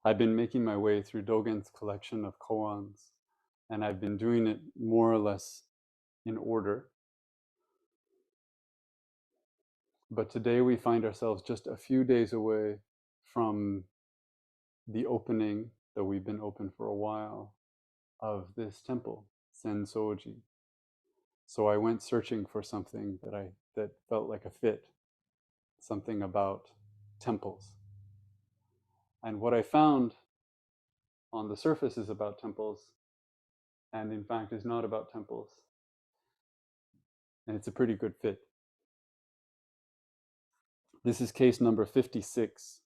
I've been making my way through Dogen's collection of koans, and I've been doing it more or less in order. But today we find ourselves just a few days away from the opening, though we've been open for a while, of this temple, Sensouji. So I went searching for something that felt like a fit, something about temples. And what I found on the surface is about temples, and in fact is not about temples. And it's a pretty good fit. This is case number 56,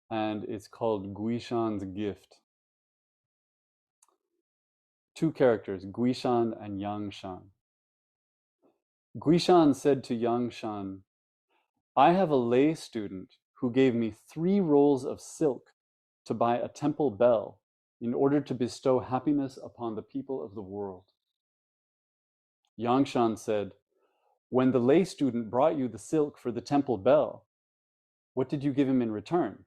and it's called Guishan's gift. Two characters, Guishan and Yangshan. Guishan said to Yangshan, I have a lay student who gave me 3 rolls of silk to buy a temple bell in order to bestow happiness upon the people of the world. Yangshan said, when the lay student brought you the silk for the temple bell, what did you give him in return?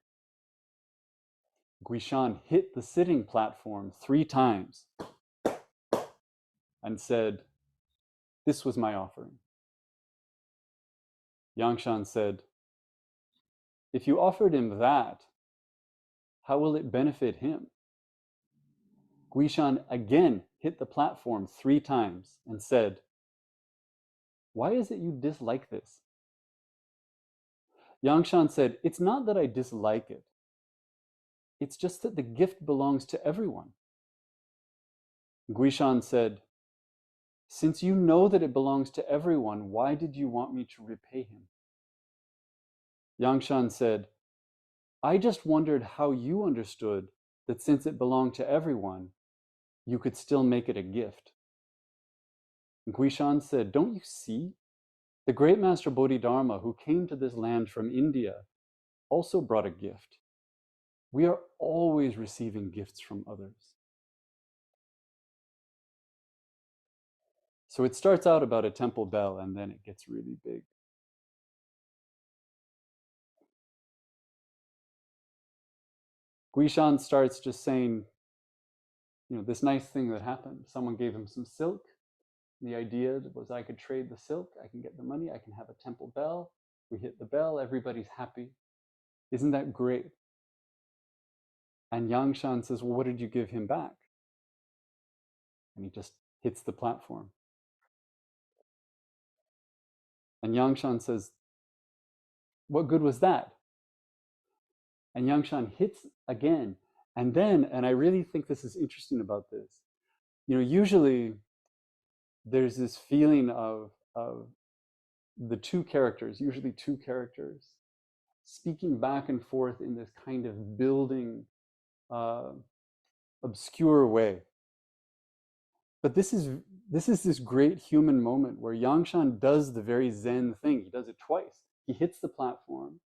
Guishan hit the sitting platform 3 times and said, this was my offering. Yangshan said, if you offered him that, how will it benefit him? Guishan again hit the platform 3 times and said, why is it you dislike this? Yangshan said, it's not that I dislike it. It's just that the gift belongs to everyone. Guishan said, since you know that it belongs to everyone, why did you want me to repay him? Yangshan said, I just wondered how you understood that since it belonged to everyone, you could still make it a gift. Guishan said, don't you see? The great master Bodhidharma, who came to this land from India, also brought a gift. We are always receiving gifts from others. So it starts out about a temple bell, and then it gets really big. Guishan starts just saying, this nice thing that happened. Someone gave him some silk. The idea was I could trade the silk, I can get the money, I can have a temple bell. We hit the bell, everybody's happy. Isn't that great? And Yangshan says, well, what did you give him back? And he just hits the platform. And Yangshan says, what good was that? And Yangshan hits again. And then, and I really think this is interesting about this, usually there's this feeling of the usually two characters, speaking back and forth in this kind of building, obscure way. But this is this great human moment where Yangshan does the very Zen thing. He does it twice. He hits the platform,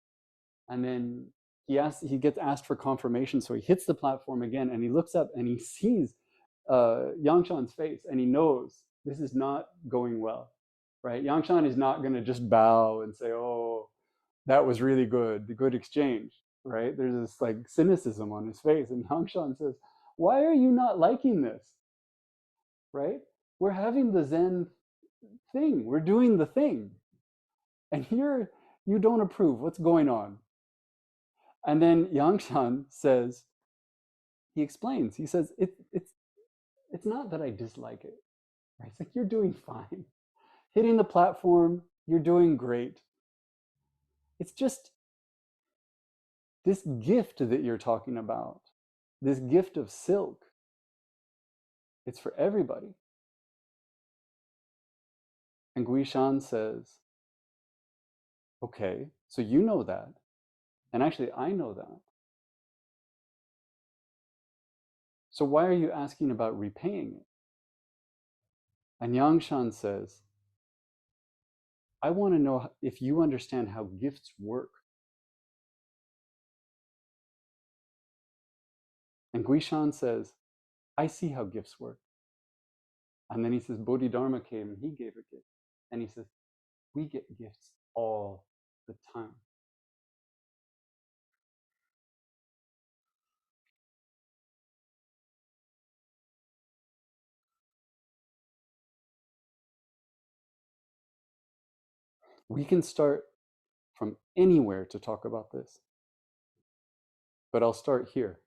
and then he gets asked for confirmation, so he hits the platform again, and he looks up and he sees Yangshan's face, and he knows this is not going well, right? Yangshan is not going to just bow and say, "Oh, that was really good, the good exchange," right? There's this like cynicism on his face, and Yangshan says, "Why are you not liking this?" Right? We're having the Zen thing. We're doing the thing. And here you don't approve. What's going on? And then Yangshan says, he explains, he says, it's not that I dislike it. Right? It's like, you're doing fine. Hitting the platform, you're doing great. It's just this gift that you're talking about, this gift of silk, it's for everybody. And Guishan says, okay, so you know that. And actually, I know that. So why are you asking about repaying it? And Yangshan says, I want to know if you understand how gifts work. And Guishan says, I see how gifts work. And then he says, Bodhidharma came and he gave a gift. And he says, we get gifts all the time. We can start from anywhere to talk about this, but I'll start here.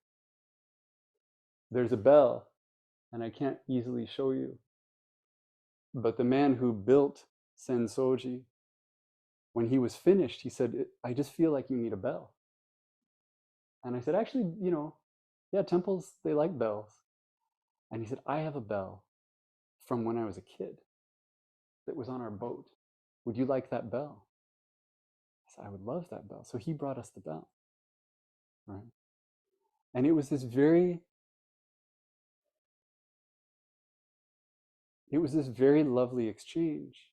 There's a bell, and I can't easily show you, but the man who built Sensouji, when he was finished, he said, I just feel like you need a bell. And I said, actually, yeah, temples, they like bells. And he said, I have a bell from when I was a kid that was on our boat. Would you like that bell? I said, I would love that bell. So he brought us the bell, right? And it was this very lovely exchange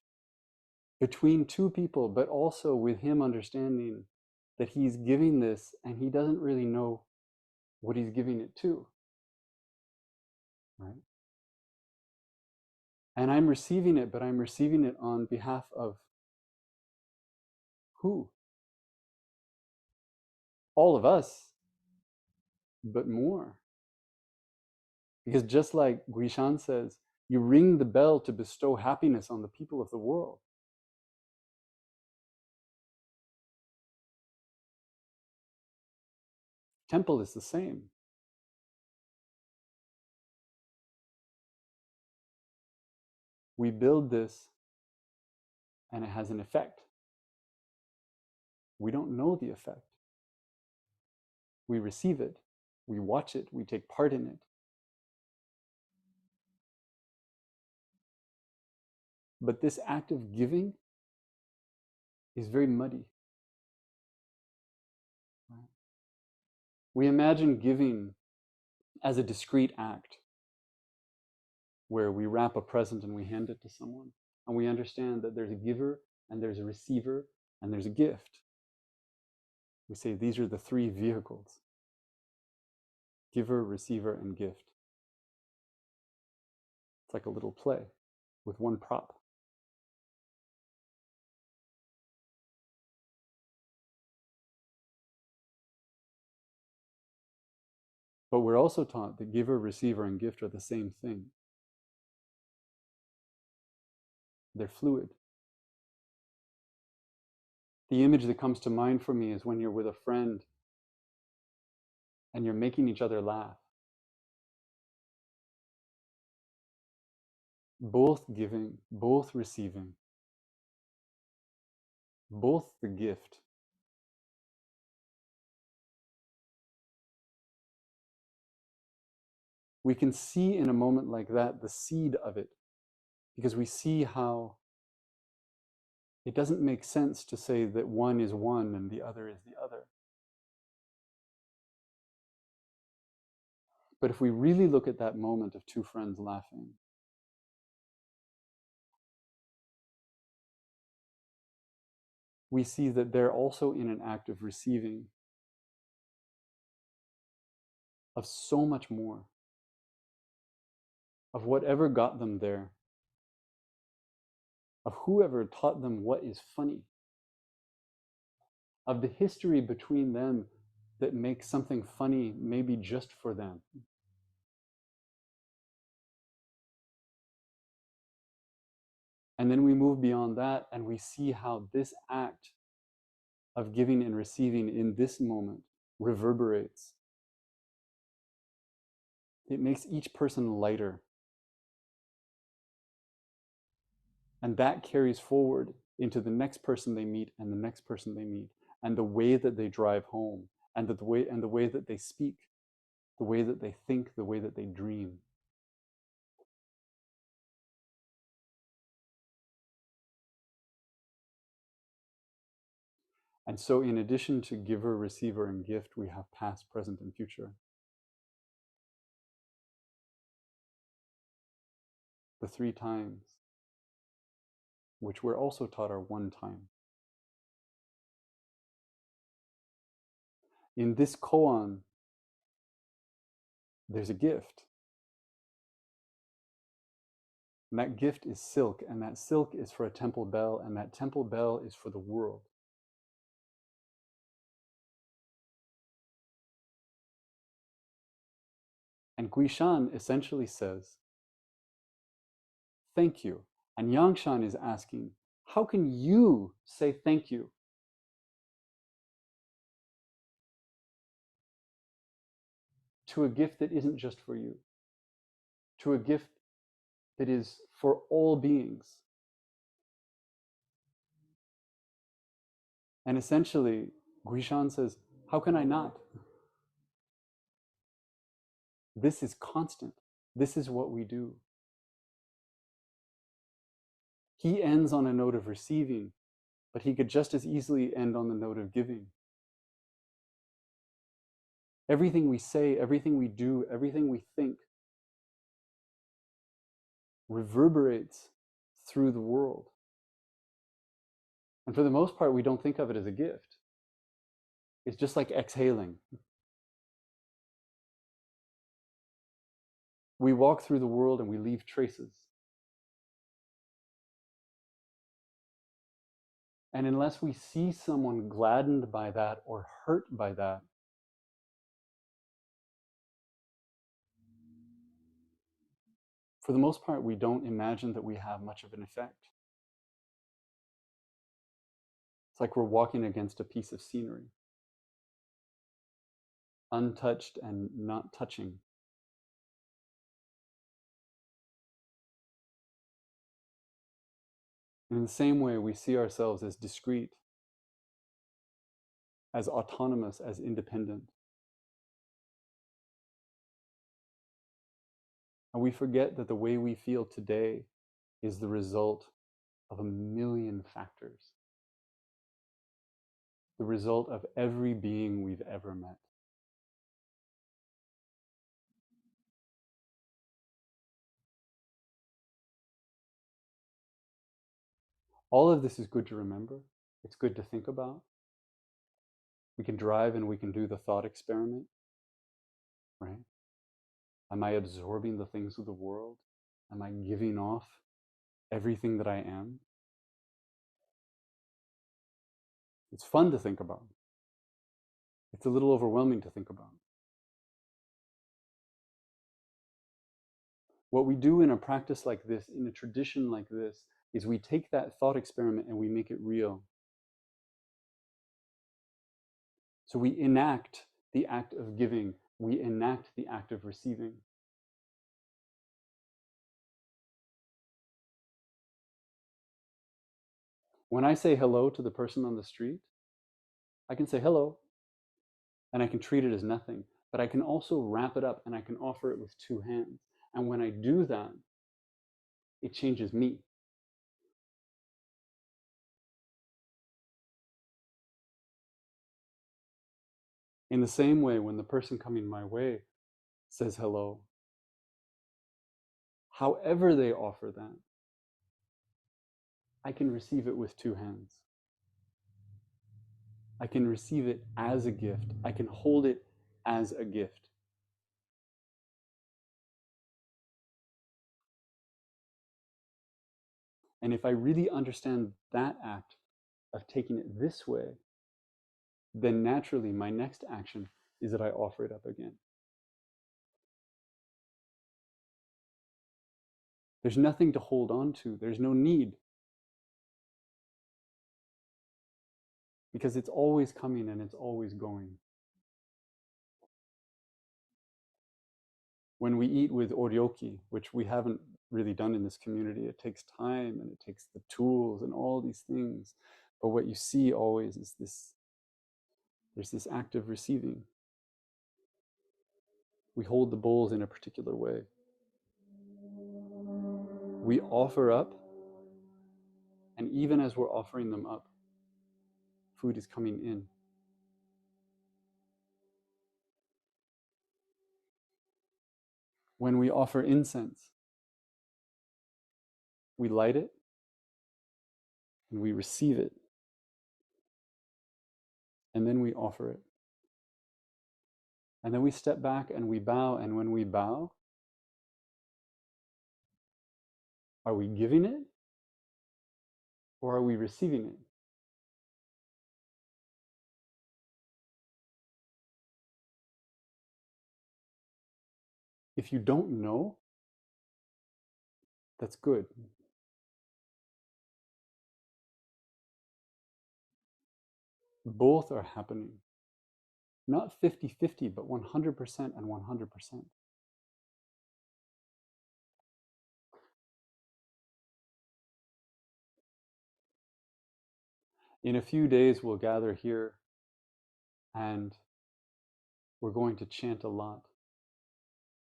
between two people, but also with him understanding that he's giving this and he doesn't really know what he's giving it to, right? And I'm receiving it, but I'm receiving it on behalf of who? All of us, but more. Because just like Guishan says, you ring the bell to bestow happiness on the people of the world. Temple is the same. We build this and it has an effect. We don't know the effect. We receive it, we watch it, we take part in it. But this act of giving is very muddy. We imagine giving as a discrete act where we wrap a present and we hand it to someone. And we understand that there's a giver and there's a receiver and there's a gift. We say these are the three vehicles: giver, receiver, and gift. It's like a little play with one prop. But we're also taught that giver, receiver, and gift are the same thing. They're fluid. The image that comes to mind for me is when you're with a friend and you're making each other laugh. Both giving, both receiving, both the gift. We can see in a moment like that the seed of it, because we see how it doesn't make sense to say that one is one and the other is the other. But if we really look at that moment of two friends laughing, we see that they're also in an act of receiving of so much more, of whatever got them there, of whoever taught them what is funny, of the history between them that makes something funny maybe just for them. And then we move beyond that and we see how this act of giving and receiving in this moment reverberates. It makes each person lighter. And that carries forward into the next person they meet and the next person they meet, and the way that they drive home, and the way that they speak, the way that they think, the way that they dream. And so in addition to giver, receiver, and gift, we have past, present, and future. The three times, which we're also taught are one time. In this koan, there's a gift. And that gift is silk, and that silk is for a temple bell, and that temple bell is for the world. And Guishan essentially says, thank you. And Yangshan is asking, How can you say thank you to a gift that isn't just for you, to a gift that is for all beings? And essentially, Guishan says, how can I not? This is constant. This is what we do. He ends on a note of receiving, but he could just as easily end on the note of giving. Everything we say, everything we do, everything we think reverberates through the world. And for the most part, we don't think of it as a gift. It's just like exhaling. We walk through the world and we leave traces. And unless we see someone gladdened by that or hurt by that, for the most part, we don't imagine that we have much of an effect. It's like we're walking against a piece of scenery, untouched and not touching. And in the same way, we see ourselves as discrete, as autonomous, as independent. And we forget that the way we feel today is the result of a million factors, the result of every being we've ever met. All of this is good to remember. It's good to think about. We can drive and we can do the thought experiment, right? Am I absorbing the things of the world? Am I giving off everything that I am? It's fun to think about. It's a little overwhelming to think about. What we do in a practice like this, in a tradition like this, is we take that thought experiment and we make it real. So we enact the act of giving, we enact the act of receiving. When I say hello to the person on the street, I can say hello and I can treat it as nothing, but I can also wrap it up and I can offer it with two hands. And when I do that, it changes me. In the same way, when the person coming my way says hello, however they offer that, I can receive it with two hands. I can receive it as a gift. I can hold it as a gift. And if I really understand that act of taking it this way, then naturally my next action is that I offer it up again. There's nothing to hold on to. There's no need. Because it's always coming and it's always going. When we eat with oryoki, which we haven't really done in this community, it takes time and it takes the tools and all these things. But what you see always is this, there's this act of receiving. We hold the bowls in a particular way. We offer up, and even as we're offering them up, food is coming in. When we offer incense, we light it and we receive it, and then we offer it. And then we step back and we bow, and when we bow, are we giving it or are we receiving it? If you don't know, that's good. Both are happening. Not 50-50, but 100% and 100%. In a few days, we'll gather here and we're going to chant a lot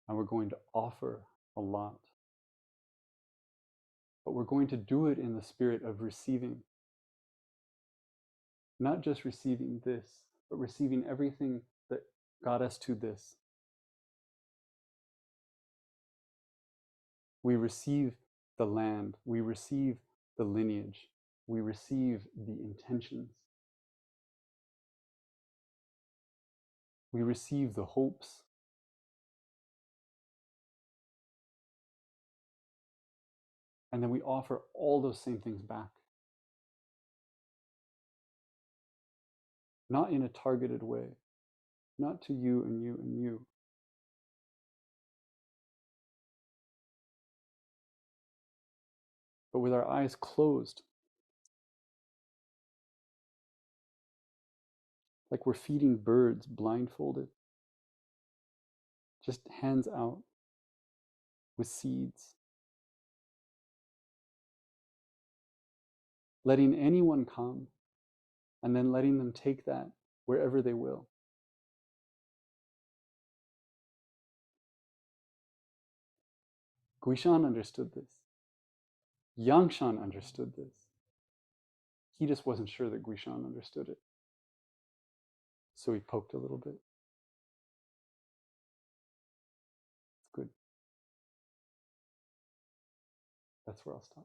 and we're going to offer a lot. But we're going to do it in the spirit of receiving. Not just receiving this, but receiving everything that got us to this. We receive the land, we receive the lineage, we receive the intentions, we receive the hopes, and then we offer all those same things back. Not in a targeted way, not to you and you and you, but with our eyes closed, like we're feeding birds blindfolded, just hands out with seeds, letting anyone come and then letting them take that wherever they will. Guishan understood this. Yangshan understood this. He just wasn't sure that Guishan understood it. So he poked a little bit. It's good. That's where I'll stop.